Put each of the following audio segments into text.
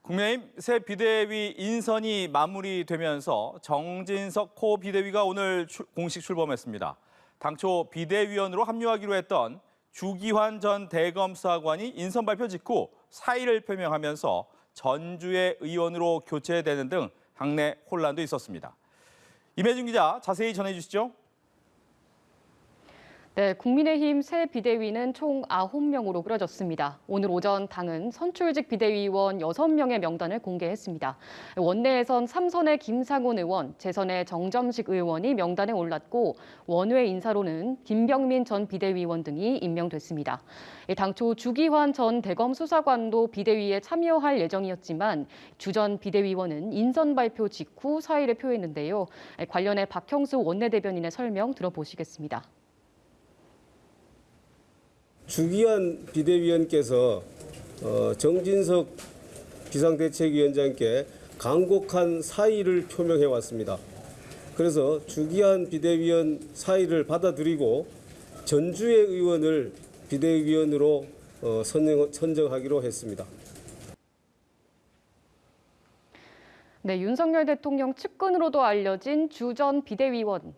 국민의힘 새 비대위 인선이 마무리되면서 정진석 코 비대위가 오늘 공식 출범했습니다. 당초 비대위원으로 합류하기로 했던 주기환 전 대검수사관이 인선 발표 직후 사의를 표명하면서 전주의 의원으로 교체되는 등 당내 혼란도 있었습니다. 임혜준 기자 자세히 전해주시죠. 네, 국민의힘 새 비대위는 총 9명으로 꾸려졌습니다. 오늘 오전 당은 선출직 비대위원 6명의 명단을 공개했습니다. 원내에선 3선의 김상훈 의원, 재선의 정점식 의원이 명단에 올랐고 원외 인사로는 김병민 전 비대위원 등이 임명됐습니다. 당초 주기환 전 대검 수사관도 비대위에 참여할 예정이었지만 주 전 비대위원은 인선 발표 직후 사의를 표했는데요. 관련해 박형수 원내대변인의 설명 들어보시겠습니다. 주기환 비대위원께서 정진석 비상대책위원장께 간곡한 사의를 표명해 왔습니다. 그래서 주기환 비대위원 사의를 받아들이고 전주의 의원을 비대위원으로 선정하기로 했습니다. 네, 윤석열 대통령 측근으로도 알려진 주 전 비대위원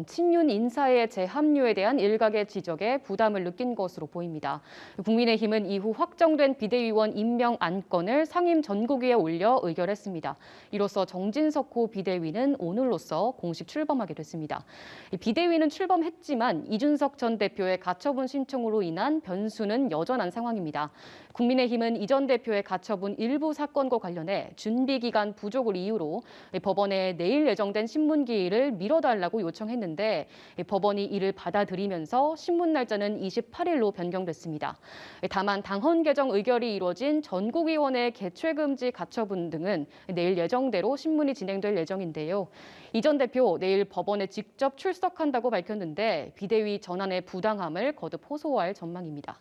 친윤 인사의 재합류에 대한 일각의 지적에 부담을 느낀 것으로 보입니다. 국민의힘은 이후 확정된 비대위원 임명 안건을 상임 전국위에 올려 의결했습니다. 이로써 정진석 호 비대위는 오늘로써 공식 출범하게 됐습니다. 비대위는 출범했지만 이준석 전 대표의 가처분 신청으로 인한 변수는 여전한 상황입니다. 국민의힘은 이 전 대표의 가처분 일부 사건과 관련해 준비 기간 부족을 이유로 법원에 내일 예정된 신문기일을 미뤄달라고 요청했는데 법원이 이를 받아들이면서 신문 날짜는 28일로 변경됐습니다. 다만 당헌 개정 의결이 이루어진 전국위원회 개최금지 가처분 등은 내일 예정대로 신문이 진행될 예정인데요. 이 전 대표 내일 법원에 직접 출석한다고 밝혔는데 비대위 전환의 부당함을 거듭 호소할 전망입니다.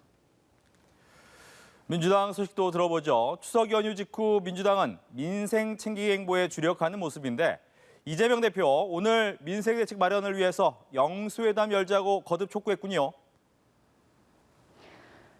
민주당 소식도 들어보죠. 추석 연휴 직후 민주당은 민생 챙기기 행보에 주력하는 모습인데 이재명 대표 오늘 민생 대책 마련을 위해서 영수회담 열자고 거듭 촉구했군요.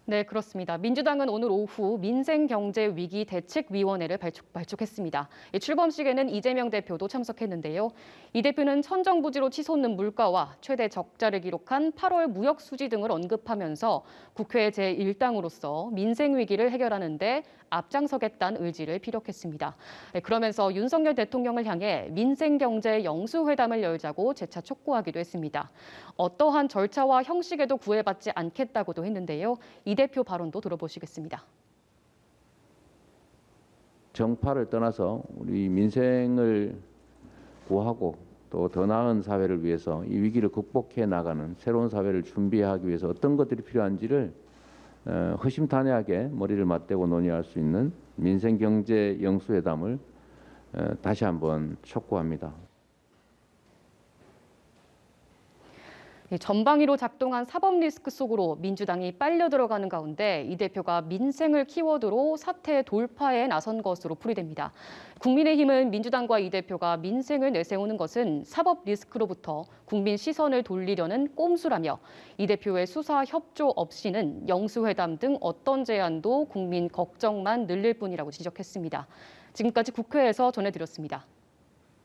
네, 그렇습니다. 민주당은 오늘 오후 민생경제위기대책위원회를 발족했습니다. 출범식에는 이재명 대표도 참석했는데요. 이 대표는 천정부지로 치솟는 물가와 최대 적자를 기록한 8월 무역 수지 등을 언급하면서 국회 제1당으로서 민생 위기를 해결하는 데 앞장서겠다는 의지를 피력했습니다. 그러면서 윤석열 대통령을 향해 민생경제 영수회담을 열자고 재차 촉구하기도 했습니다. 어떠한 절차와 형식에도 구애받지 않겠다고도 했는데요. 이 대표 발언도 들어보시겠습니다. 정파를 떠나서 우리 민생을 구하고 또 더 나은 사회를 위해서 이 위기를 극복해 나가는 새로운 사회를 준비하기 위해서 어떤 것들이 필요한지를 허심탄회하게 머리를 맞대고 논의할 수 있는 민생경제 영수회담을 다시 한번 촉구합니다. 전방위로 작동한 사법 리스크 속으로 민주당이 빨려 들어가는 가운데 이 대표가 민생을 키워드로 사태 돌파에 나선 것으로 풀이됩니다. 국민의힘은 민주당과 이 대표가 민생을 내세우는 것은 사법 리스크로부터 국민 시선을 돌리려는 꼼수라며 이 대표의 수사 협조 없이는 영수회담 등 어떤 제안도 국민 걱정만 늘릴 뿐이라고 지적했습니다. 지금까지 국회에서 전해드렸습니다.